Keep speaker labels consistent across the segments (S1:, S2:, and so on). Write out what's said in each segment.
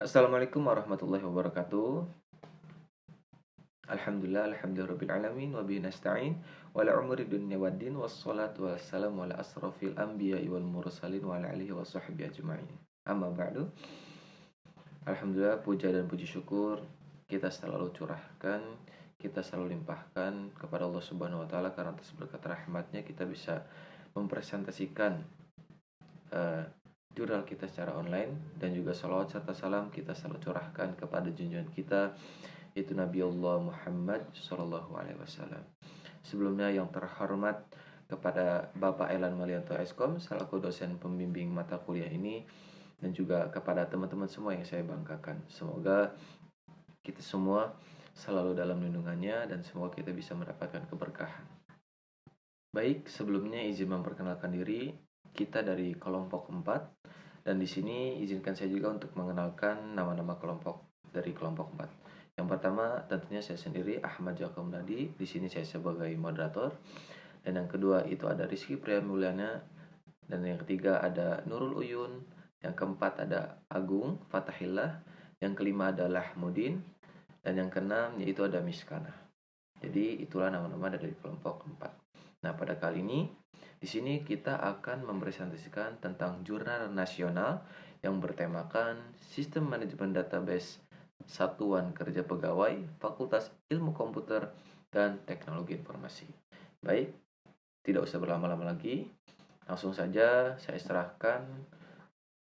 S1: Assalamualaikum warahmatullahi wabarakatuh. Alhamdulillahirabbil alamin wa bihi nasta'in wa la umuri dunya waddin wassalatu wassalamu ala asrofil anbiya'i wal mursalin wa ala alihi wa sahbihi ajma'in. Amma ba'du. Alhamdulillah, puja dan puji syukur kita selalu curahkan, kita selalu limpahkan kepada Allah Subhanahu wa taala karena atas berkat rahmatnya kita bisa mempresentasikan jurnal kita secara online, dan juga salawat serta salam kita selalu curahkan kepada junjungan kita, yaitu Nabi Allah Muhammad SAW. Sebelumnya yang terhormat kepada Bapak Elan Malianto Eskom selaku dosen pembimbing mata kuliah ini, dan juga kepada teman-teman semua yang saya banggakan. Semoga kita semua selalu dalam lindungannya dan semoga kita bisa mendapatkan keberkahan. Baik, sebelumnya izin memperkenalkan diri. Kita dari kelompok 4, dan di sini izinkan saya juga untuk mengenalkan nama-nama kelompok dari kelompok 4. Yang pertama tentunya saya sendiri, Ahmad Jaka Munadi. Di sini saya sebagai moderator. Dan yang kedua itu ada Rizky Priyamulyana. Dan yang ketiga ada Nurul Uyun. Yang keempat ada Agung Fatahillah. Yang kelima adalah Mudin. Dan yang keenam yaitu ada Miskana. Jadi itulah nama-nama dari kelompok 4. Nah, pada kali ini di sini kita akan mempresentasikan tentang jurnal nasional yang bertemakan Sistem Manajemen Database Satuan Kerja Pegawai Fakultas Ilmu Komputer dan Teknologi Informasi. Baik, tidak usah berlama-lama lagi. Langsung saja saya serahkan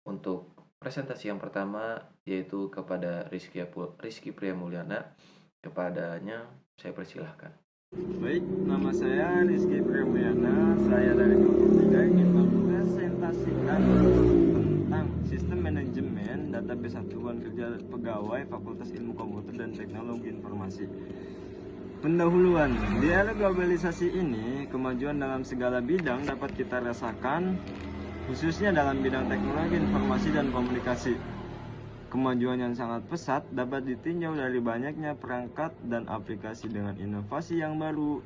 S1: untuk presentasi yang pertama, yaitu kepada Rizky Priyamulyana. Kepadanya saya persilahkan.
S2: Baik, nama saya Rizky Priyamulyana. Saya dari kelompok 3 ingin mempresentasikan tentang Sistem Manajemen Database Satuan Kerja Pegawai Fakultas Ilmu Komputer dan Teknologi Informasi. Pendahuluan, di era globalisasi ini, kemajuan dalam segala bidang dapat kita rasakan, khususnya dalam bidang teknologi informasi dan komunikasi. Kemajuan yang sangat pesat dapat ditinjau dari banyaknya perangkat dan aplikasi dengan inovasi yang baru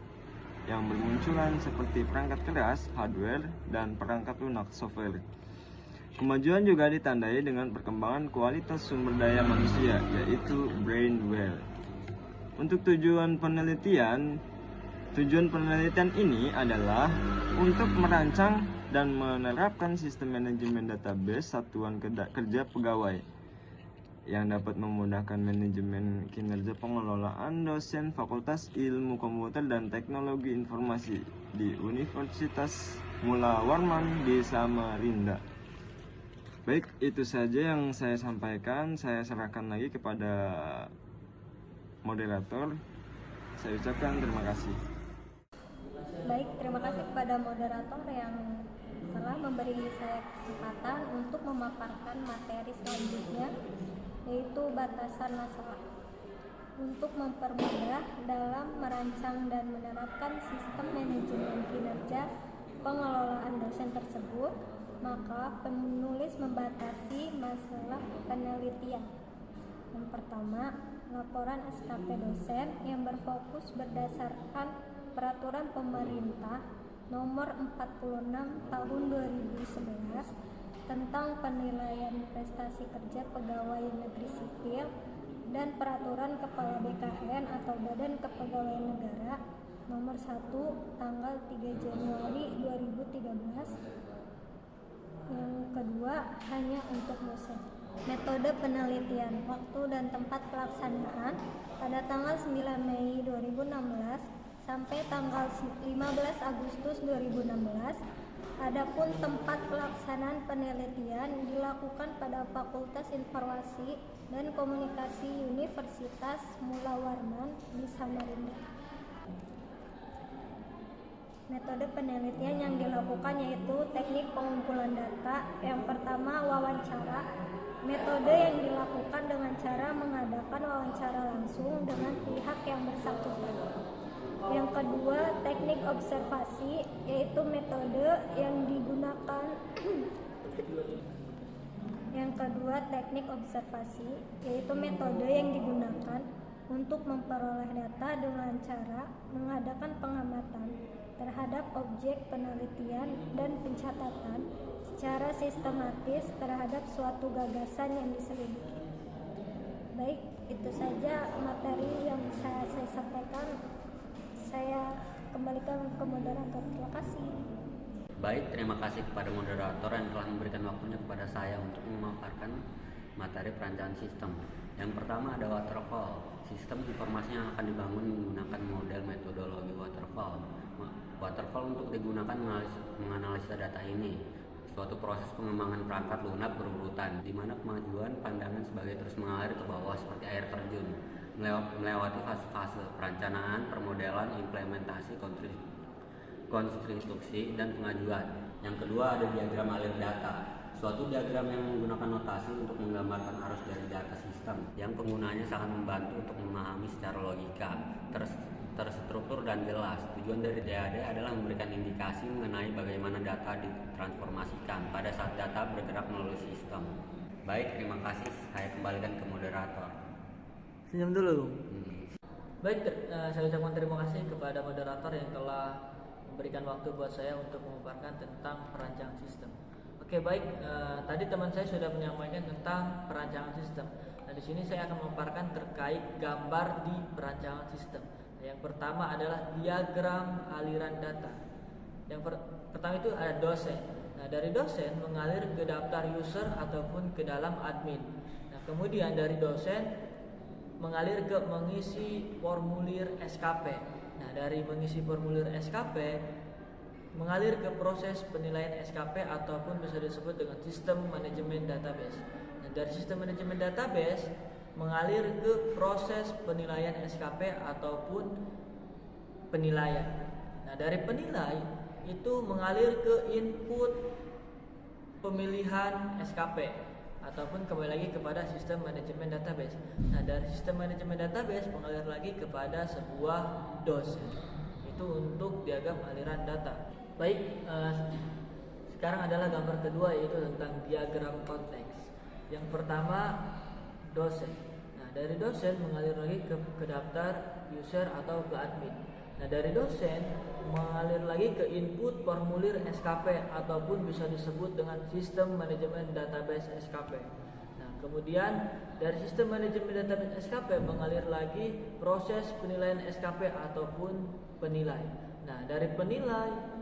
S2: yang bermunculan seperti perangkat keras, hardware, dan perangkat lunak, software. Kemajuan juga ditandai dengan perkembangan kualitas sumber daya manusia, yaitu brainware. Untuk tujuan penelitian ini adalah untuk merancang dan menerapkan sistem manajemen database satuan kerja pegawai yang dapat memudahkan manajemen kinerja pengelolaan dosen Fakultas Ilmu Komputer dan Teknologi Informasi di Universitas Mula Warman di Samarinda. Baik, itu saja yang saya sampaikan. Saya serahkan lagi kepada moderator. Saya ucapkan terima kasih.
S3: Baik, terima kasih kepada moderator yang telah memberi saya kesempatan untuk memaparkan materi selanjutnya, yaitu batasan masalah. Untuk mempermudah dalam merancang dan menerapkan sistem manajemen kinerja pengelolaan dosen tersebut, maka penulis membatasi masalah penelitian. Yang pertama, laporan SKP dosen yang berfokus berdasarkan Peraturan Pemerintah Nomor 46 Tahun 2011 tentang penilaian prestasi kerja pegawai negeri sipil dan Peraturan Kepala BKN atau Badan Kepegawaian Negara Nomor 1 tanggal 3 Januari 2013. Yang kedua, hanya untuk dosen. Metode penelitian, waktu dan tempat pelaksanaan pada tanggal 9 Mei 2016 sampai tanggal 15 Agustus 2016. Adapun tempat pelaksanaan penelitian dilakukan pada Fakultas Informasi dan Komunikasi Universitas Mula Warman di Samarinda. Metode penelitian yang dilakukan yaitu teknik pengumpulan data. Yang pertama, wawancara. Metode yang dilakukan dengan cara mengadakan wawancara langsung dengan pihak yang bersangkutan. Yang kedua, teknik observasi, yaitu metode yang digunakan untuk memperoleh data dengan cara mengadakan pengamatan terhadap objek penelitian dan pencatatan secara sistematis terhadap suatu gagasan yang diselidiki. Baik, itu saja materi yang bisa saya sampaikan. Saya kembalikan ke moderator. Terima kasih.
S4: Baik, terima kasih kepada moderator yang telah memberikan waktunya kepada saya untuk memaparkan materi perancangan sistem. Yang pertama ada waterfall, sistem informasi yang akan dibangun menggunakan model metodologi waterfall. Waterfall untuk digunakan menganalisa data ini, suatu proses pengembangan perangkat lunak berurutan, di mana kemajuan pandangan sebagai terus mengalir ke bawah seperti air terjun, melewati fase-fase perencanaan, permodelan, implementasi, konstruksi, dan pengajuan. Yang kedua ada diagram alir data, suatu diagram yang menggunakan notasi untuk menggambarkan arus dari data sistem, yang penggunanya sangat membantu untuk memahami secara logika, terstruktur dan jelas. Tujuan dari DAD adalah memberikan indikasi mengenai bagaimana data ditransformasikan pada saat data bergerak melalui sistem. Baik, terima kasih. Saya kembalikan ke moderator.
S5: Senyum dulu.
S6: Baik, saya ucapkan terima kasih kepada moderator yang telah memberikan waktu buat saya untuk memaparkan tentang perancangan sistem. Oke, baik. Tadi teman saya sudah menyampaikan tentang perancangan sistem. Nah, di sini saya akan memaparkan terkait gambar di perancangan sistem. Yang pertama adalah diagram aliran data. Yang pertama itu ada dosen. Nah, dari dosen mengalir ke daftar user ataupun ke dalam admin. Nah, kemudian dari dosen mengalir ke mengisi formulir SKP. Nah, dari mengisi formulir SKP mengalir ke proses penilaian SKP ataupun bisa disebut dengan sistem manajemen database. Nah, dari sistem manajemen database mengalir ke proses penilaian SKP ataupun penilaian. Nah, dari penilai itu mengalir ke input pemilihan SKP ataupun kembali lagi kepada sistem manajemen database. Nah, dari sistem manajemen database mengalir lagi kepada sebuah dosen. Itu untuk diagram aliran data. Baik, sekarang adalah gambar kedua, yaitu tentang diagram konteks. Yang pertama dosen. Nah, dari dosen mengalir lagi ke daftar user atau ke admin. Nah, dari dosen mengalir lagi ke input formulir SKP ataupun bisa disebut dengan sistem manajemen database SKP. Nah, kemudian dari sistem manajemen database SKP mengalir lagi proses penilaian SKP ataupun penilai. Nah, dari penilai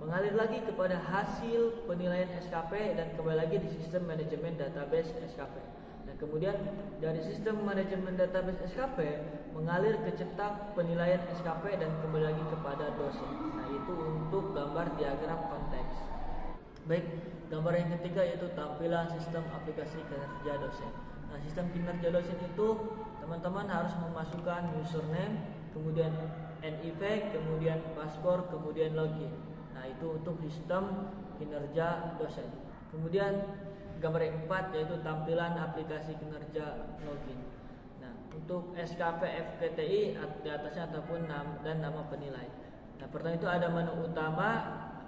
S6: mengalir lagi kepada hasil penilaian SKP dan kembali lagi di sistem manajemen database SKP. Nah, kemudian dari sistem manajemen database SKP mengalir ke cetak penilaian SKP dan kembali lagi kepada dosen. Nah, itu untuk gambar diagram konteks. Baik, gambar yang ketiga yaitu tampilan sistem aplikasi kinerja dosen. Nah, sistem kinerja dosen itu teman-teman harus memasukkan username, kemudian NIV, kemudian password, kemudian login. Nah, itu untuk sistem kinerja dosen. Kemudian gambar yang keempat yaitu tampilan aplikasi kinerja login. Nah, untuk SKP FKTI di atasnya ataupun nama penilai. Nah, pertama itu ada menu utama,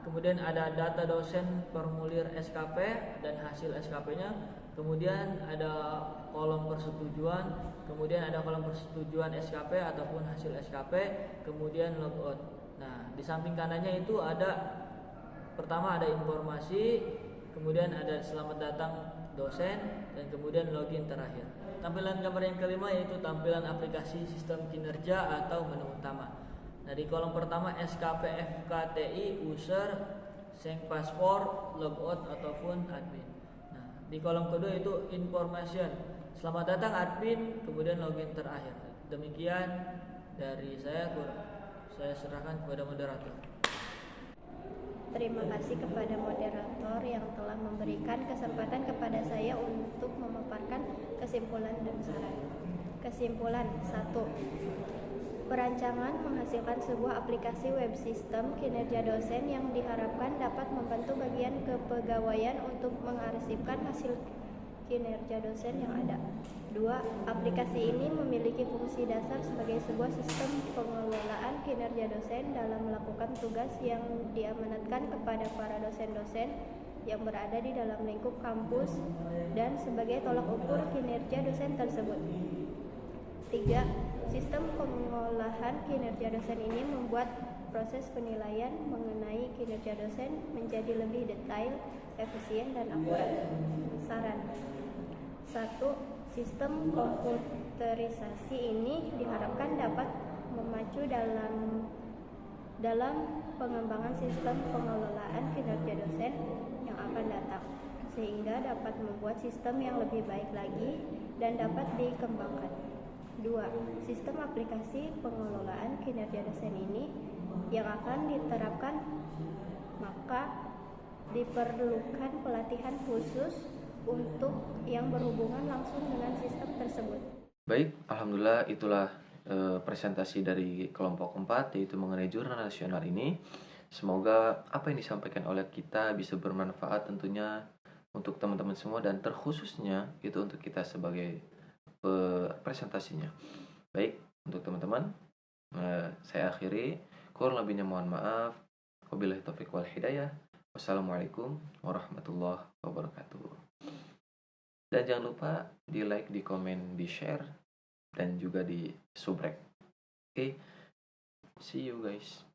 S6: kemudian ada data dosen, formulir SKP dan hasil SKP-nya. Kemudian ada kolom persetujuan, kemudian ada kolom persetujuan SKP ataupun hasil SKP, kemudian logout. Nah, di samping kanannya itu ada pertama ada informasi, kemudian ada selamat datang dosen, dan kemudian login terakhir. Tampilan gambar yang kelima yaitu tampilan aplikasi sistem kinerja atau menu utama. Nah, di kolom pertama SKP FKTI, user, sync password, logout ataupun admin. Nah, di kolom kedua itu information, selamat datang admin, kemudian login terakhir. Demikian dari saya serahkan kepada moderator.
S3: Terima kasih kepada moderator yang telah memberikan kesempatan kepada saya untuk memaparkan kesimpulan dan saran. Kesimpulan 1. Perancangan menghasilkan sebuah aplikasi web sistem kinerja dosen yang diharapkan dapat membantu bagian kepegawaian untuk mengarsipkan hasil kinerja dosen yang ada. 2. Aplikasi ini memiliki fungsi dasar sebagai sebuah sistem pengelolaan kinerja dosen dalam melakukan tugas yang diamanatkan kepada para dosen-dosen yang berada di dalam lingkup kampus dan sebagai tolak ukur kinerja dosen tersebut. 3. Sistem pengolahan kinerja dosen ini membuat proses penilaian mengenai kinerja dosen menjadi lebih detail, efisien, dan akurat. Saran: 1. Sistem komputerisasi ini diharapkan dapat memacu dalam pengembangan sistem pengelolaan kinerja dosen yang akan datang, sehingga dapat membuat sistem yang lebih baik lagi dan dapat dikembangkan. 2. Sistem aplikasi pengelolaan kinerja dosen ini yang akan diterapkan, maka diperlukan pelatihan khusus untuk yang berhubungan langsung dengan sistem tersebut.
S1: Baik, alhamdulillah itulah presentasi dari kelompok 4 yaitu mengenai jurnal nasional ini. Semoga apa yang disampaikan oleh kita bisa bermanfaat tentunya untuk teman-teman semua dan terkhususnya itu untuk kita sebagai presentasinya. Baik, untuk teman-teman saya akhiri, kurang lebihnya mohon maaf. Wabillahi taufiq wal hidayah. Wassalamualaikum warahmatullahi wabarakatuh. Dan jangan lupa di like, di komen, di share, dan juga di subrek. Oke, see you guys.